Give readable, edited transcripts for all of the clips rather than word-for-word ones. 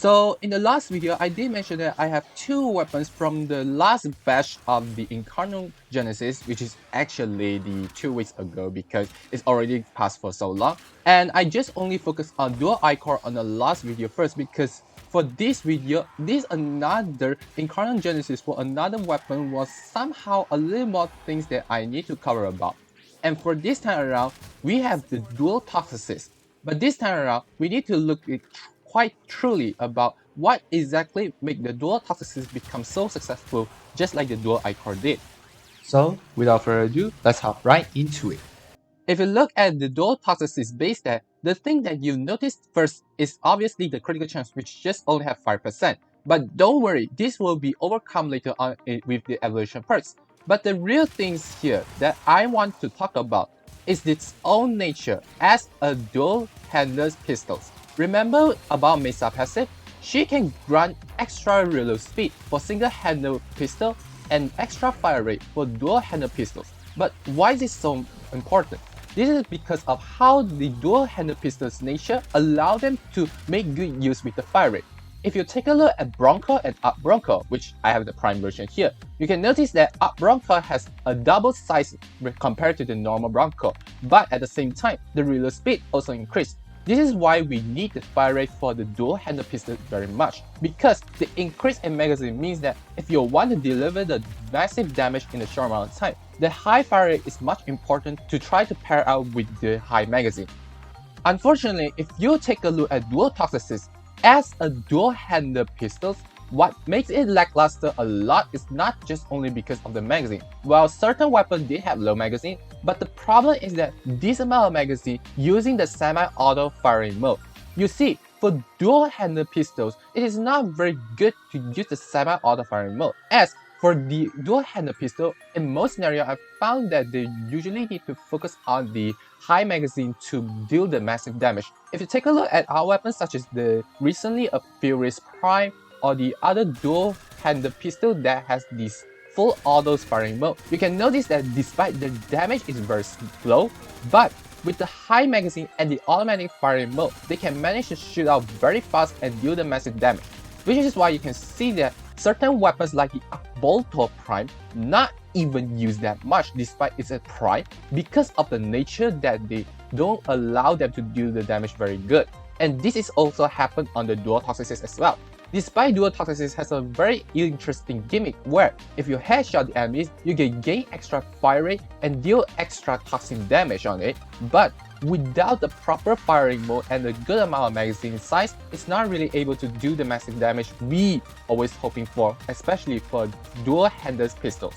So in the last video, I did mention that I have two weapons from the last batch of the Incarnon Genesis, which is actually the 2 weeks ago because it's already passed for so long. And I just only focused on Dual Ichor on the last video first because for this video, this another Incarnon Genesis for another weapon was somehow a little more things that I need to cover about. And for this time around, we have the Dual Toxocyst. But this time around, we need to look at quite truly about what exactly make the Dual Toxocyst become so successful, just like the Dual Ichor did. So, without further ado, let's hop right into it. If you look at the Dual Toxocyst base stat, the thing that you notice first is obviously the critical chance, which just only have 5%. But don't worry, this will be overcome later on with the evolution perks. But the real things here that I want to talk about is its own nature as a dual-handed pistol. Remember about Mesa passive? She can grant extra reload speed for single-handed pistol and extra fire rate for dual-handed pistols. But why is it so important? This is because of how the dual-handed pistol's nature allow them to make good use with the fire rate. If you take a look at Bronco and Up Bronco, which I have the prime version here, you can notice that Up Bronco has a double size compared to the normal Bronco, but at the same time, the reload speed also increased. This is why we need the fire rate for the dual-handed pistol very much, because the increase in magazine means that if you want to deliver the massive damage in a short amount of time, the high fire rate is much important to try to pair out with the high magazine. Unfortunately, if you take a look at Dual Toxocyst, as a dual-handed pistol, what makes it lackluster a lot is not just only because of the magazine. While certain weapons did have low magazine, but the problem is that this amount of magazine using the semi-auto firing mode. You see, for dual-handed pistols, it is not very good to use the semi-auto firing mode, as for the dual-handed pistol, in most scenarios, I found that they usually need to focus on the high magazine to deal the massive damage. If you take a look at our weapons such as the recently a Furious Prime or the other dual-handed pistol that has this full auto firing mode, you can notice that despite the damage is very slow, but with the high magazine and the automatic firing mode, they can manage to shoot out very fast and deal the massive damage. Which is why you can see that certain weapons like the Boltor Prime not even use that much despite it's a Prime because of the nature that they don't allow them to do the damage very good. And this is also happened on the Dual Toxocyst as well. Despite Dual Toxocyst has a very interesting gimmick where if you headshot the enemies, you can gain extra fire rate and deal extra toxin damage on it, but without the proper firing mode and a good amount of magazine size, it's not really able to do the massive damage we always hoping for, especially for dual-handed pistols.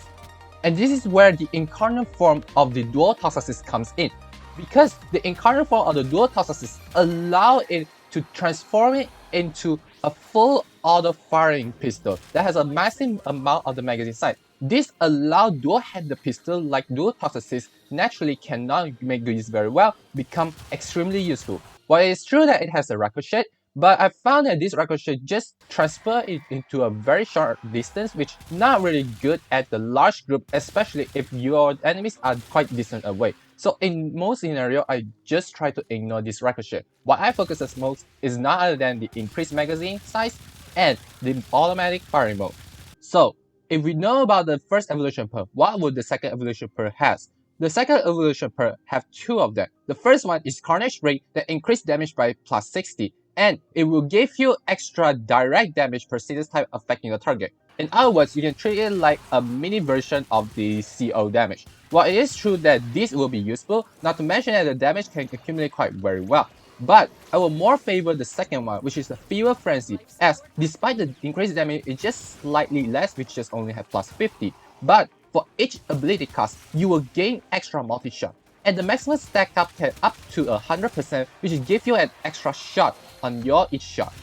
And this is where the Incarnon form of the Dual Toxocyst comes in, because the Incarnon form of the Dual Toxocyst allow it to transform it into a full auto firing pistol that has a massive amount of the magazine size. This allows dual-handed pistol like Dual Toxocyst naturally cannot make use very well become extremely useful. While it is true that it has a ricochet, but I found that this ricochet just transfer it into a very short distance, which not really good at the large group, especially if your enemies are quite distant away. So in most scenarios, I just try to ignore this ricochet. What I focus on most is not other than the increased magazine size and the automatic firing mode. So if we know about the first evolution perk, what would the second evolution perk has? The second evolution perk have two of them. The first one is Carnage Rate that increase damage by plus 60, and it will give you extra direct damage per status type affecting the target. In other words, you can treat it like a mini version of the CO damage. While it is true that this will be useful, not to mention that the damage can accumulate quite very well. But I will more favor the second one, which is the Fever Frenzy, as despite the increased damage, it's just slightly less, which just only have plus 50. But for each ability cost, you will gain extra multi-shot. And the maximum stack up can up to 100%, which gives you an extra shot on your each shot.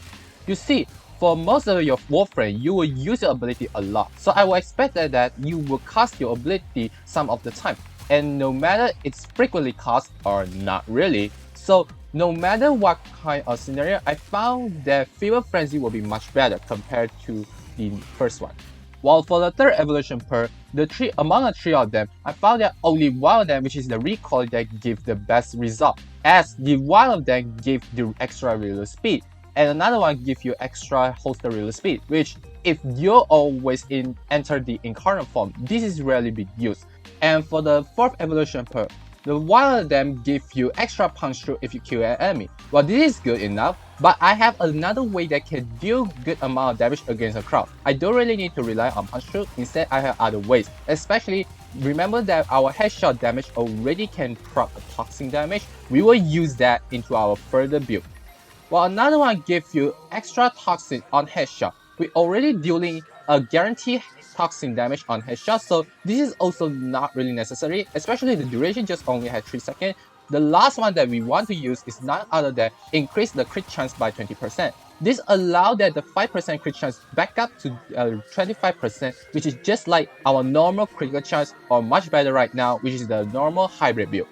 You see, for most of your Warframe, you will use your ability a lot. So I will expect that you will cast your ability some of the time. And no matter it's frequently cast or not really. So no matter what kind of scenario, I found that Fever Frenzy will be much better compared to the first one. While for the third evolution perk, among the three of them, I found that only one of them, which is the recoil, that give the best result, as the one of them gave the extra reload speed. and another one gives you extra holster release speed, which if you always enter the Incarnon form, this is rarely be used. And for the 4th evolution perk, the one of them give you extra punch through if you kill an enemy. Well, this is good enough, but I have another way that can deal good amount of damage against a crowd. I don't really need to rely on punch through, instead I have other ways. Especially, remember that our headshot damage already can proc a toxin damage. We will use that into our further build. While another one gives you extra toxin on headshot. We already dealing a guaranteed toxin damage on headshot, so this is also not really necessary, especially the duration just only had 3 seconds. The last one that we want to use is none other than increase the crit chance by 20%. This allows that the 5% crit chance back up to 25%, which is just like our normal critical chance, or much better right now, which is the normal hybrid build.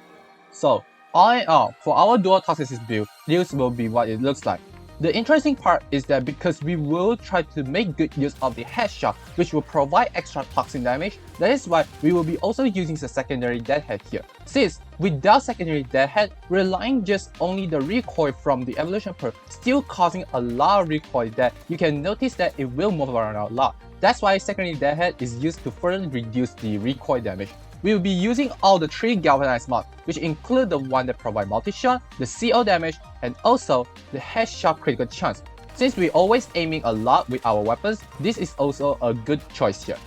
So all in all, for our Dual Toxocyst build, this will be what it looks like. The interesting part is that because we will try to make good use of the headshot, which will provide extra toxin damage, that is why we will be also using the secondary deadhead here. Since without secondary deadhead, relying just only the recoil from the evolution perk still causing a lot of recoil that you can notice that it will move around a lot. That's why secondary deadhead is used to further reduce the recoil damage. We will be using all the 3 galvanized mods, which include the one that provide multi-shot, the CO damage, and also the headshot critical chance. Since we're always aiming a lot with our weapons, this is also a good choice here.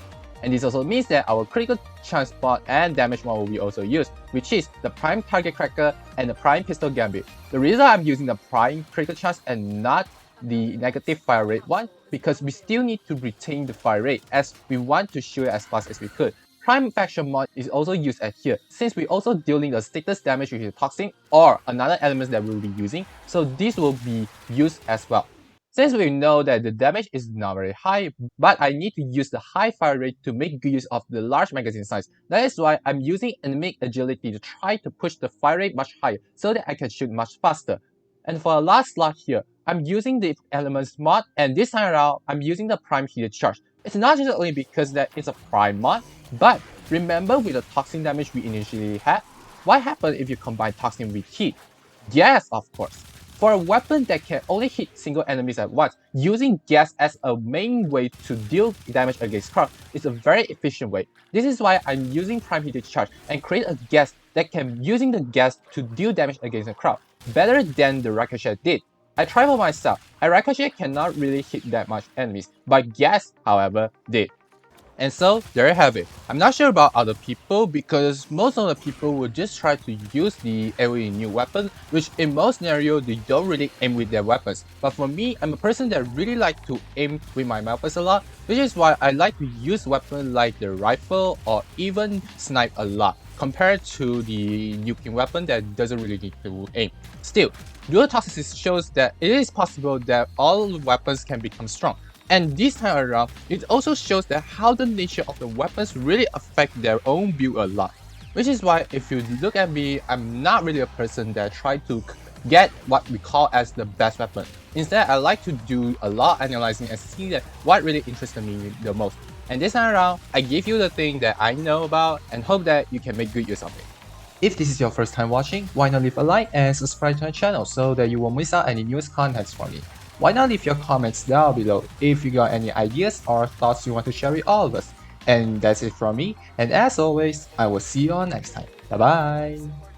And this also means that our critical chance mod and damage mod will be also used, which is the Prime Target Cracker and the Prime Pistol Gambit. The reason I'm using the Prime critical chance and not the negative fire rate one, because we still need to retain the fire rate as we want to shoot it as fast as we could. Prime Faction mod is also used at here, since we also dealing the status damage with the Toxin or another element that we'll be using, so this will be used as well. Since we know that the damage is not very high, but I need to use the high fire rate to make good use of the large magazine size, that is why I'm using enemy agility to try to push the fire rate much higher so that I can shoot much faster. And for the last slot here, I'm using the elements mod, and this time around, I'm using the Prime Heated Charge. It's not just only because that it's a Prime mod, but remember with the toxin damage we initially had, what happens if you combine toxin with heat? Yes, of course. For a weapon that can only hit single enemies at once, using gas as a main way to deal damage against crowd is a very efficient way. This is why I'm using Prime Heated Charge and create a gas that can using the gas to deal damage against a crowd, better than the Ricochet did. I tried for myself, and Ricochet cannot really hit that much enemies, but gas, however, did. And so, there you have it. I'm not sure about other people because most of the people will just try to use the AoE new weapon, which in most scenarios they don't really aim with their weapons. But for me, I'm a person that really like to aim with my weapons a lot, which is why I like to use weapons like the rifle or even snipe a lot, compared to the nuking weapon that doesn't really need to aim. Still, Dual Toxocyst shows that it is possible that all weapons can become strong. And this time around, it also shows that how the nature of the weapons really affect their own build a lot. Which is why if you look at me, I'm not really a person that try to get what we call as the best weapon. Instead, I like to do a lot of analyzing and see that what really interests me the most. And this time around, I give you the thing that I know about and hope that you can make good use of it. If this is your first time watching, why not leave a like and subscribe to my channel so that you won't miss out any newest contents from me. Why not leave your comments down below if you got any ideas or thoughts you want to share with all of us. And that's it from me, and as always, I will see you all next time. Bye bye!